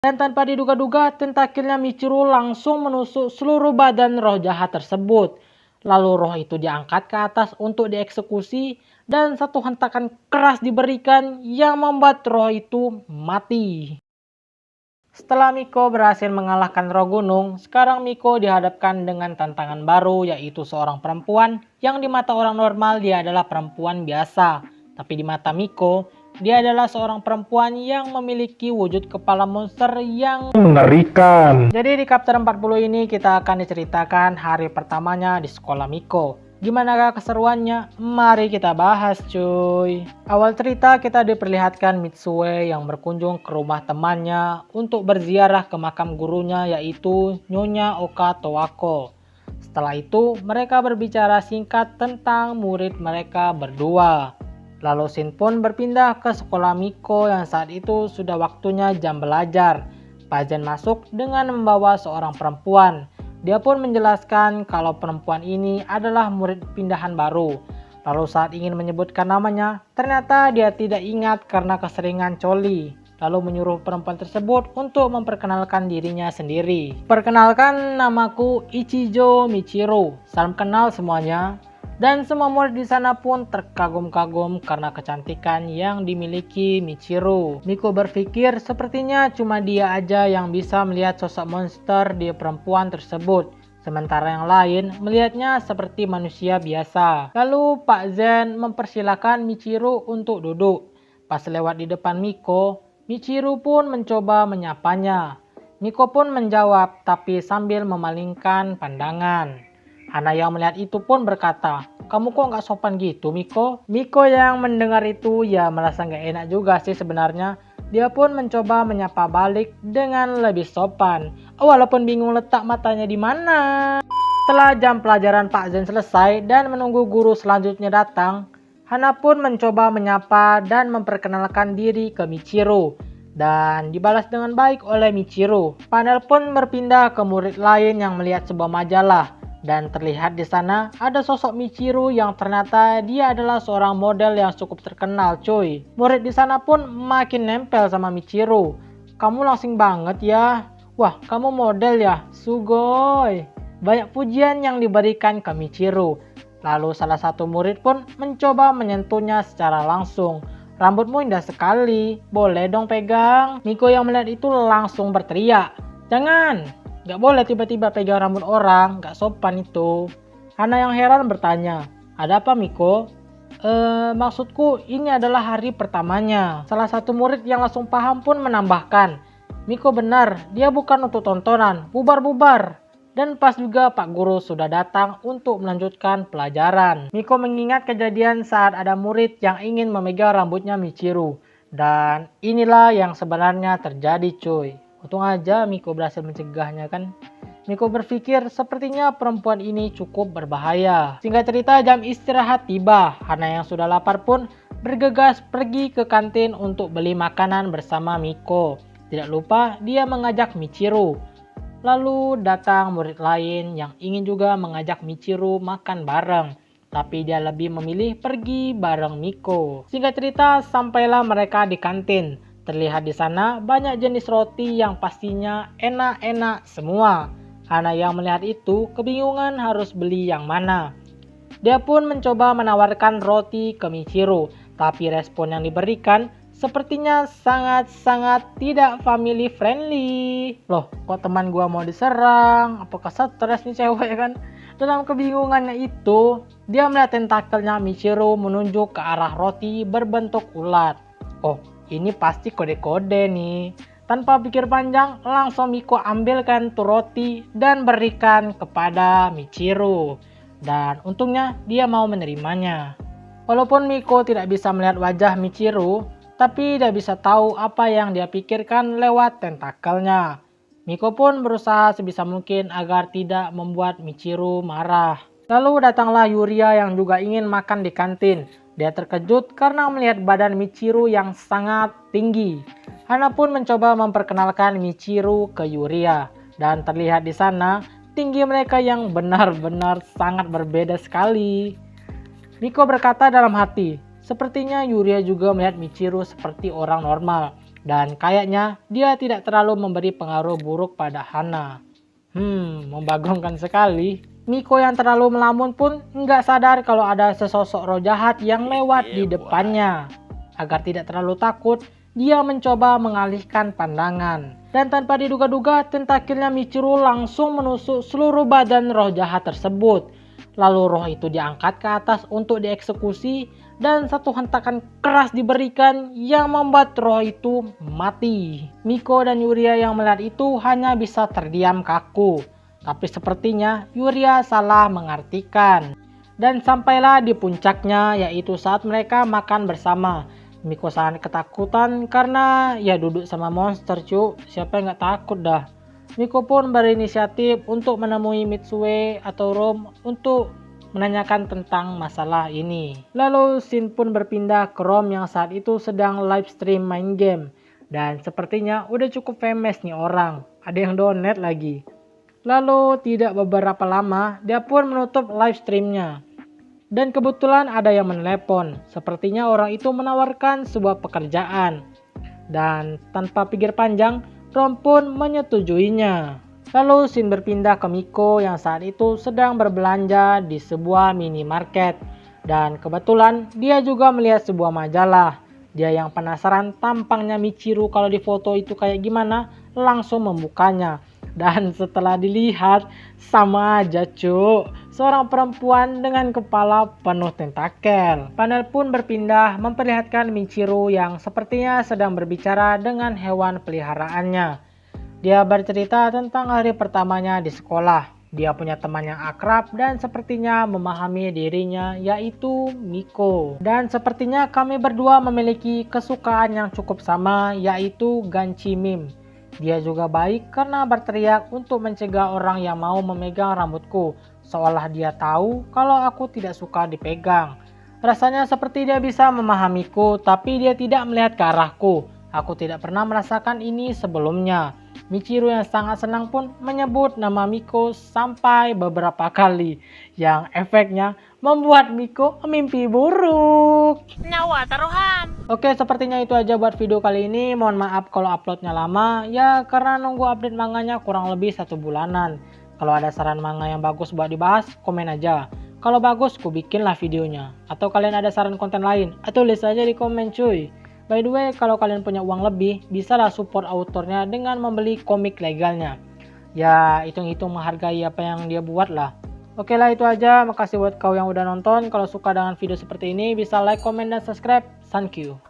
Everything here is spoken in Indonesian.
Dan tanpa diduga-duga, tentakelnya Michiru langsung menusuk seluruh badan roh jahat tersebut. Lalu roh itu diangkat ke atas untuk dieksekusi dan satu hentakan keras diberikan yang membuat roh itu mati. Setelah Miko berhasil mengalahkan roh gunung, sekarang Miko dihadapkan dengan tantangan baru, yaitu seorang perempuan yang di mata orang normal dia adalah perempuan biasa. Tapi di mata Miko, dia adalah seorang perempuan yang memiliki wujud kepala monster yang mengerikan. Jadi di chapter 40 ini kita akan diceritakan hari pertamanya di sekolah Miko. Gimana keseruannya? Mari kita bahas cuy. Awal cerita kita diperlihatkan Mitsue yang berkunjung ke rumah temannya untuk berziarah ke makam gurunya, yaitu Nyonya Oka Towako. Setelah itu mereka berbicara singkat tentang murid mereka berdua. Lalu Shin pun berpindah ke sekolah Miko yang saat itu sudah waktunya jam belajar. Pak Zen masuk dengan membawa seorang perempuan. Dia pun menjelaskan kalau perempuan ini adalah murid pindahan baru. Lalu saat ingin menyebutkan namanya, ternyata dia tidak ingat karena keseringan coli. Lalu menyuruh perempuan tersebut untuk memperkenalkan dirinya sendiri. Perkenalkan, namaku Ichijo Michiru. Salam kenal semuanya. Dan semua murid di sana pun terkagum-kagum karena kecantikan yang dimiliki Michiru. Miko berpikir sepertinya cuma dia aja yang bisa melihat sosok monster di perempuan tersebut. Sementara yang lain melihatnya seperti manusia biasa. Lalu Pak Zen mempersilahkan Michiru untuk duduk. Pas lewat di depan Miko, Michiru pun mencoba menyapanya. Miko pun menjawab tapi sambil memalingkan pandangan. Hana yang melihat itu pun berkata, "Kamu kok nggak sopan gitu, Miko?" Miko yang mendengar itu ya merasa nggak enak juga sih sebenarnya. Dia pun mencoba menyapa balik dengan lebih sopan, walaupun bingung letak matanya di mana. Setelah jam pelajaran Pak Zen selesai dan menunggu guru selanjutnya datang, Hana pun mencoba menyapa dan memperkenalkan diri ke Michiru. Dan dibalas dengan baik oleh Michiru. Panel pun berpindah ke murid lain yang melihat sebuah majalah. Dan terlihat di sana ada sosok Michiru yang ternyata dia adalah seorang model yang cukup terkenal cuy. Murid di sana pun makin nempel sama Michiru. "Kamu langsing banget ya. Wah, kamu model ya. Sugoi." Banyak pujian yang diberikan ke Michiru. Lalu salah satu murid pun mencoba menyentuhnya secara langsung. "Rambutmu indah sekali. Boleh dong pegang?" Miko yang melihat itu langsung berteriak, "Jangan! Gak boleh tiba-tiba pegang rambut orang, gak sopan itu." Hana yang heran bertanya, "Ada apa Miko?" Maksudku ini adalah hari pertamanya." Salah satu murid yang langsung paham pun menambahkan, "Miko benar, dia bukan untuk tontonan, bubar-bubar." Dan pas juga Pak Guru sudah datang untuk melanjutkan pelajaran. Miko mengingat kejadian saat ada murid yang ingin memegang rambutnya Michiru. Dan inilah yang sebenarnya terjadi cuy. Untung aja Miko berhasil mencegahnya kan. Miko berpikir sepertinya perempuan ini cukup berbahaya. Singkat cerita, jam istirahat tiba. Hana yang sudah lapar pun bergegas pergi ke kantin untuk beli makanan bersama Miko. Tidak lupa dia mengajak Michiru. Lalu datang murid lain yang ingin juga mengajak Michiru makan bareng. Tapi dia lebih memilih pergi bareng Miko. Singkat cerita, sampailah mereka di kantin. Terlihat di sana banyak jenis roti yang pastinya enak-enak semua. Hana yang melihat itu kebingungan harus beli yang mana. Dia pun mencoba menawarkan roti ke Michiru, tapi respon yang diberikan sepertinya sangat-sangat tidak family friendly. Loh, kok teman gua mau diserang? Apakah stres nih cewek kan? Dalam kebingungannya itu, dia melihat tentakelnya Michiru menunjuk ke arah roti berbentuk ulat. Oh, ini pasti kode-kode nih. Tanpa pikir panjang, langsung Miko ambilkan tuh roti dan berikan kepada Michiru. Dan untungnya dia mau menerimanya. Walaupun Miko tidak bisa melihat wajah Michiru, tapi dia bisa tahu apa yang dia pikirkan lewat tentakelnya. Miko pun berusaha sebisa mungkin agar tidak membuat Michiru marah. Lalu datanglah Yuria yang juga ingin makan di kantin. Dia terkejut karena melihat badan Michiru yang sangat tinggi. Hana pun mencoba memperkenalkan Michiru ke Yuria. Dan terlihat di sana tinggi mereka yang benar-benar sangat berbeda sekali. Miko berkata dalam hati, sepertinya Yuria juga melihat Michiru seperti orang normal. Dan kayaknya dia tidak terlalu memberi pengaruh buruk pada Hana. Membagongkan sekali. Miko yang terlalu melamun pun nggak sadar kalau ada sesosok roh jahat yang lewat di depannya. Agar tidak terlalu takut, dia mencoba mengalihkan pandangan. Dan tanpa diduga-duga, tentakilnya Michiru langsung menusuk seluruh badan roh jahat tersebut. Lalu roh itu diangkat ke atas untuk dieksekusi dan satu hentakan keras diberikan yang membuat roh itu mati. Miko dan Yuria yang melihat itu hanya bisa terdiam kaku. Tapi sepertinya Yuria salah mengartikan. Dan sampailah di puncaknya, yaitu saat mereka makan bersama. Miko sangat ketakutan karena ya duduk sama monster cu. Siapa yang gak takut dah. Miko pun berinisiatif untuk menemui Mitsue atau Rom untuk menanyakan tentang masalah ini. Lalu scene pun berpindah ke Rom yang saat itu sedang live stream main game. Dan sepertinya udah cukup famous nih orang. Ada yang donate lagi. Lalu tidak beberapa lama dia pun menutup live streamnya. Dan kebetulan ada yang menelepon. Sepertinya orang itu menawarkan sebuah pekerjaan. Dan tanpa pikir panjang, Rom pun menyetujuinya. Lalu scene berpindah ke Miko yang saat itu sedang berbelanja di sebuah minimarket. Dan kebetulan dia juga melihat sebuah majalah. Dia yang penasaran tampangnya Michiru kalau di foto itu kayak gimana, langsung membukanya. Dan setelah dilihat, sama aja cu, seorang perempuan dengan kepala penuh tentakel. Panel pun berpindah memperlihatkan Michiru yang sepertinya sedang berbicara dengan hewan peliharaannya. Dia bercerita tentang hari pertamanya di sekolah. Dia punya teman yang akrab dan sepertinya memahami dirinya, yaitu Miko. Dan sepertinya kami berdua memiliki kesukaan yang cukup sama, yaitu Ganchi Meme. Dia juga baik karena berteriak untuk mencegah orang yang mau memegang rambutku, seolah dia tahu kalau aku tidak suka dipegang. Rasanya seperti dia bisa memahamiku, tapi dia tidak melihat ke arahku. Aku tidak pernah merasakan ini sebelumnya. Michiru yang sangat senang pun menyebut nama Miko sampai beberapa kali, yang efeknya membuat Miko mimpi buruk. Nyawa taruhan. Oke, sepertinya itu aja buat video kali ini. Mohon maaf kalau uploadnya lama, ya karena nunggu update manganya kurang lebih 1 bulanan. Kalau ada saran manga yang bagus buat dibahas, komen aja. Kalau bagus, ku bikinlah videonya. Atau kalian ada saran konten lain, tulis aja di komen cuy. By the way, kalau kalian punya uang lebih, bisalah support autornya dengan membeli komik legalnya. Ya, hitung-hitung menghargai apa yang dia buat lah. Oke lah, itu aja. Makasih buat kau yang udah nonton. Kalau suka dengan video seperti ini, bisa like, komen, dan subscribe. Thank you.